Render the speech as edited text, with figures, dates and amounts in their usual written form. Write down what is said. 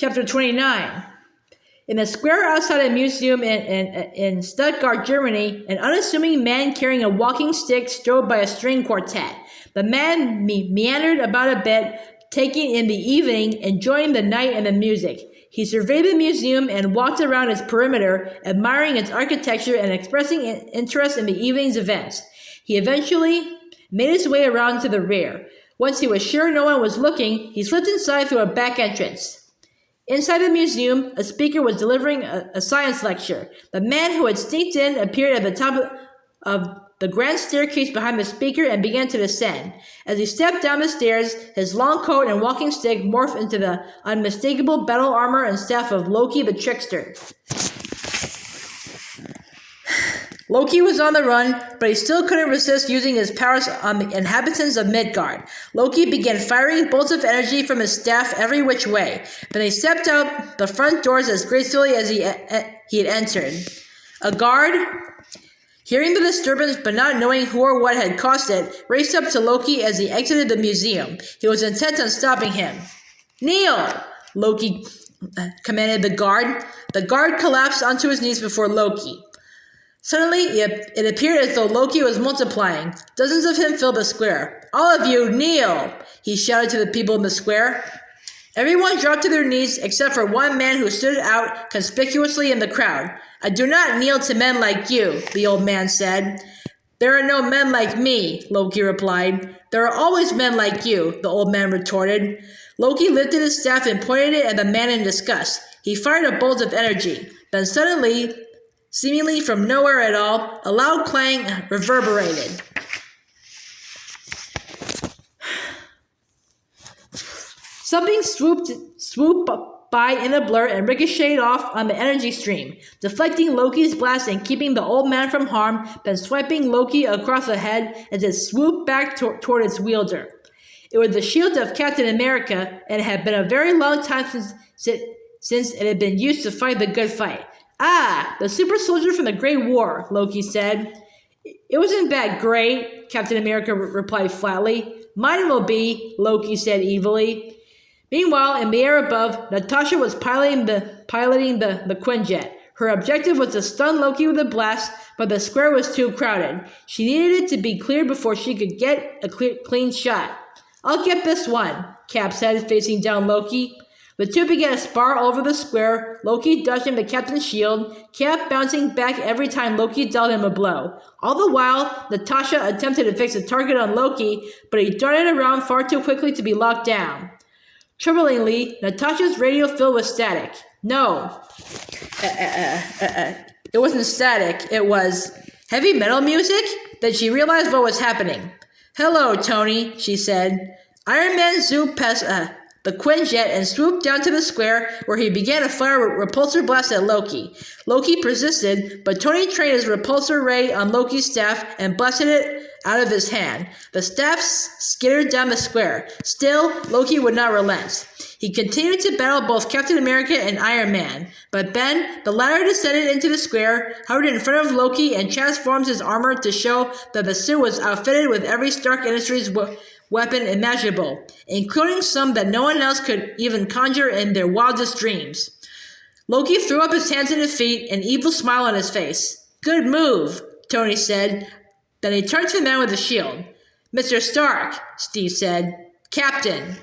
Chapter 29. In the square outside a museum in Stuttgart, Germany, an unassuming man carrying a walking stick strode by a string quartet. The man meandered about a bit, taking in the evening, enjoying the night and the music. He surveyed the museum and walked around its perimeter, admiring its architecture and expressing interest in the evening's events. He eventually made his way around to the rear. Once he was sure no one was looking, he slipped inside through a back entrance. Inside the museum, a speaker was delivering a science lecture. The man who had sneaked in appeared at the top of the grand staircase behind the speaker and began to descend. As he stepped down the stairs, his long coat and walking stick morphed into the unmistakable battle armor and staff of Loki the Trickster. Loki was on the run, but he still couldn't resist using his powers on the inhabitants of Midgard. Loki began firing bolts of energy from his staff every which way. Then he stepped out the front doors as gracefully as he had entered. A guard, hearing the disturbance but not knowing who or what had caused it, raced up to Loki as he exited the museum. He was intent on stopping him. "Kneel!" Loki commanded the guard. The guard collapsed onto his knees before Loki. Suddenly, it appeared as though Loki was multiplying. Dozens of him filled the square. "All of you, kneel!" he shouted to the people in the square. Everyone dropped to their knees except for one man who stood out conspicuously in the crowd. "I do not kneel to men like you," the old man said. "There are no men like me," Loki replied. "There are always men like you," the old man retorted. Loki lifted his staff and pointed it at the man in disgust. He fired a bolt of energy. Then suddenly, seemingly from nowhere at all, a loud clang reverberated. Something swooped by in a blur and ricocheted off on the energy stream, deflecting Loki's blast and keeping the old man from harm, then swiping Loki across the head as it swooped back toward its wielder. It was the shield of Captain America, and it had been a very long time since it had been used to fight the good fight. "Ah, the super soldier from the Great War," Loki said. "It wasn't that great," Captain America replied flatly. "Mine will be," Loki said evilly. Meanwhile, in the air above, Natasha was piloting the Quinjet. Her objective was to stun Loki with a blast, but the square was too crowded. She needed it to be cleared before she could get a clean shot. "I'll get this one," Cap said, facing down Loki. The two began to spar over the square, Loki dodging the captain's shield, Cap bouncing back every time Loki dealt him a blow. All the while, Natasha attempted to fix a target on Loki, but he darted around far too quickly to be locked down. Troublingly, Natasha's radio filled with static. No. It wasn't static, it was heavy metal music? Then she realized what was happening. "Hello, Tony," she said. Iron Man zoomed past the Quinjet and swooped down to the square, where he began to fire a repulsor blast at Loki. Loki persisted, but Tony trained his repulsor ray on Loki's staff and blasted it out of his hand. The staff skittered down the square. Still, Loki would not relent. He continued to battle both Captain America and Iron Man, but then the latter descended into the square, hovered in front of Loki, and transformed his armor to show that the suit was outfitted with every Stark Industries weapon imaginable, including some that no one else could even conjure in their wildest dreams. Loki threw up his hands and his feet, an evil smile on his face. "Good move," Tony said. Then he turned to the man with the shield. "Mr. Stark," Steve said. "Captain."